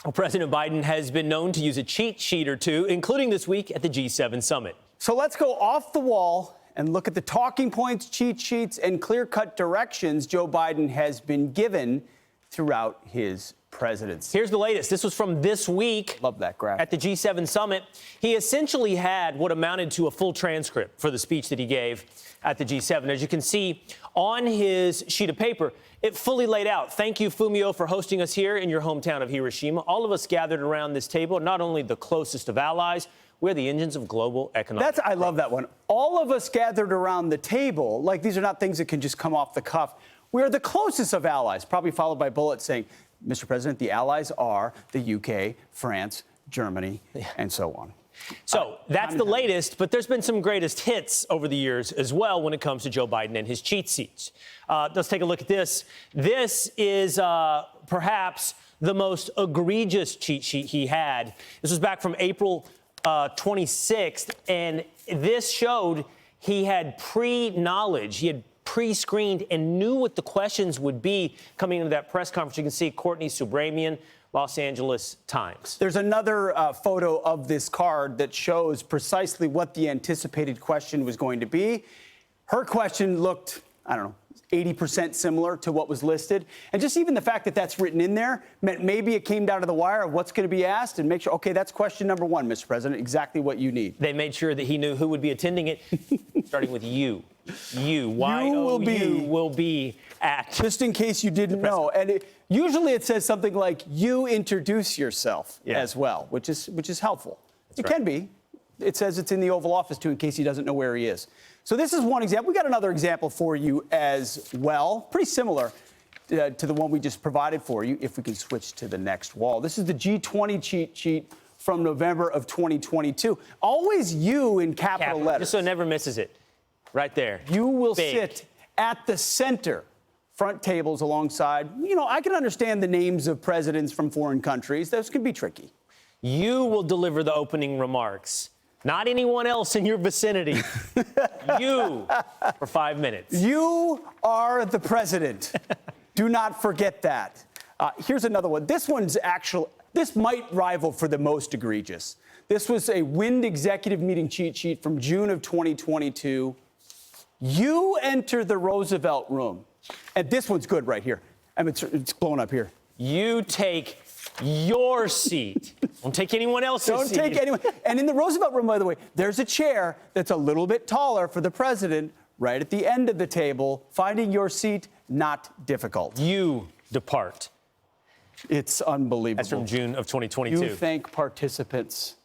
Well, President Biden has been known to use a cheat sheet or two, including this week at the G7 summit. So let's go off the wall and look at the talking points, cheat sheets, and clear-cut directions Joe Biden has been given throughout his presidency. Here's the latest. This was from this week. Love that graph. At the G7 summit. He essentially had what amounted to a full transcript for the speech that he gave at the G7. As you can see on his sheet of paper, it fully laid out. Thank you, Fumio, for hosting us here in your hometown of Hiroshima. All of us gathered around this table, not only the closest of allies, we're the engines of global economic growth. I love that one. All of us gathered around the table, like these are not things that can just come off the cuff. We're the closest of allies, probably followed by bullets saying, Mr. President, the allies are the UK, France, Germany, and so on. So that's the latest, but there's been some greatest hits over the years as well when it comes to Joe Biden and his cheat sheets. Let's take a look at this. This is perhaps the most egregious cheat sheet he had. This was back from April 26th, and this showed he had pre-knowledge. He had pre-screened and knew what the questions would be coming into that press conference. You can see Courtney Subramian, Los Angeles Times. There's another photo of this card that shows precisely what the anticipated question was going to be. Her question looked, I don't know, 80% similar to what was listed. And just even the fact that that's written in there meant maybe it came down to the wire of what's going to be asked and make sure, okay, that's question number one, Mr. President, exactly what you need. They made sure that he knew who would be attending it, starting with you. You will be at. Just in case you didn't know. And usually it says something like, you introduce yourself as well, which is helpful. It can be. It says it's in the Oval Office, too, in case he doesn't know where he is. So this is one example. We got another example for you as well, pretty similar to the one we just provided for you, if we can switch to the next wall. This is the G20 cheat sheet from November of 2022. Always you in capital letters. Just so it never misses it. Right there. You will sit at the center, front tables alongside. You know, I can understand the names of presidents from foreign countries. Those can be tricky. You will deliver the opening remarks. Not anyone else in your vicinity. You for 5 minutes. You are the president. Do not forget that. Here's another one. This might rival for the most egregious. This was a Wind executive meeting cheat sheet from June of 2022. You enter the Roosevelt room. And this one's good right here. I mean, it's blowing up here. You take your seat. Don't take anyone else's seat. Don't take anyone. And in the Roosevelt room, by the way, there's a chair that's a little bit taller for the president right at the end of the table. Finding your seat, not difficult. You depart. It's unbelievable. That's from June of 2022. You thank participants.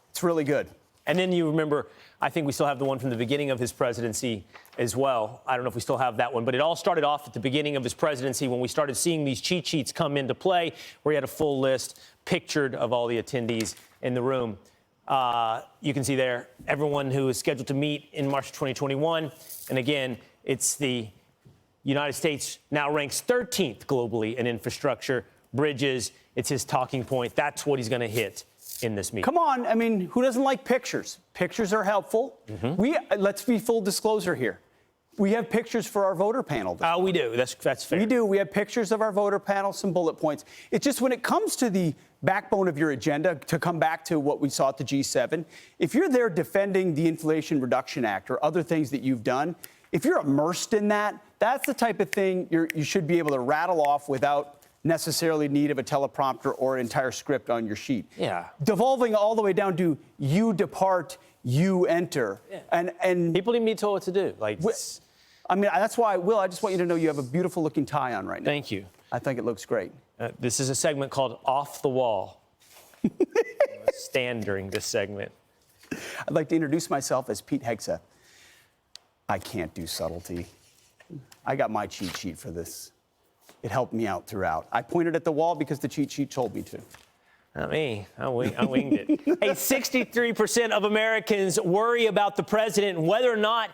It's really good. And then you remember, I think we still have the one from the beginning of his presidency as well. I don't know if we still have that one, but it all started off at the beginning of his presidency when we started seeing these cheat sheets come into play, where he had a full list pictured of all the attendees in the room. You can see there everyone who is scheduled to meet in March 2021. And again, it's the United States now ranks 13th globally in infrastructure, bridges. It's his talking point. That's what he's going to hit in this meeting. Come on. I mean, who doesn't like pictures? Pictures are helpful. Let's be full disclosure here. We have pictures for our voter panel. We do. That's fair. We do. We have pictures of our voter panel, some bullet points. It's just when it comes to the backbone of your agenda, to come back to what we saw at the G7, if you're there defending the Inflation Reduction Act or other things that you've done, if you're immersed in that, that's the type of thing you should be able to rattle off without necessarily need of a teleprompter or an entire script on your sheet. Yeah. Devolving all the way down to you depart, you enter. Yeah. And people need to be told what to do. I mean, that's why, Will, I just want you to know you have a beautiful looking tie on right now. Thank you. I think it looks great. This is a segment called Off the Wall. Stand during this segment. I'd like to introduce myself as Pete Hegseth. I can't do subtlety. I got my cheat sheet for this. It helped me out throughout. I pointed at the wall because the cheat sheet told me to. Not me. I winged it. Hey, 63% of Americans worry about the president and whether or not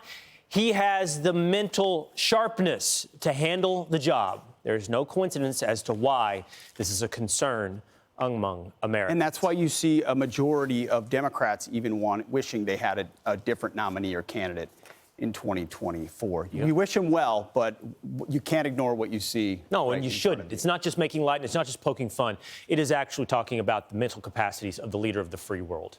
he has the mental sharpness to handle the job. There's no coincidence as to why this is a concern among Americans. And that's why you see a majority of Democrats even wishing they had a different nominee or candidate. in 2024. You wish him well, but you can't ignore what you see. No, and you shouldn't. It's not just making light, and it's not just poking fun. It is actually talking about the mental capacities of the leader of the free world.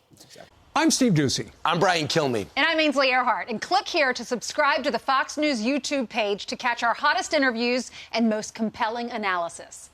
I'm Steve Doocy. I'm Brian Kilmeade. And I'm Ainsley Earhart. And click here to subscribe to the Fox News YouTube page to catch our hottest interviews and most compelling analysis.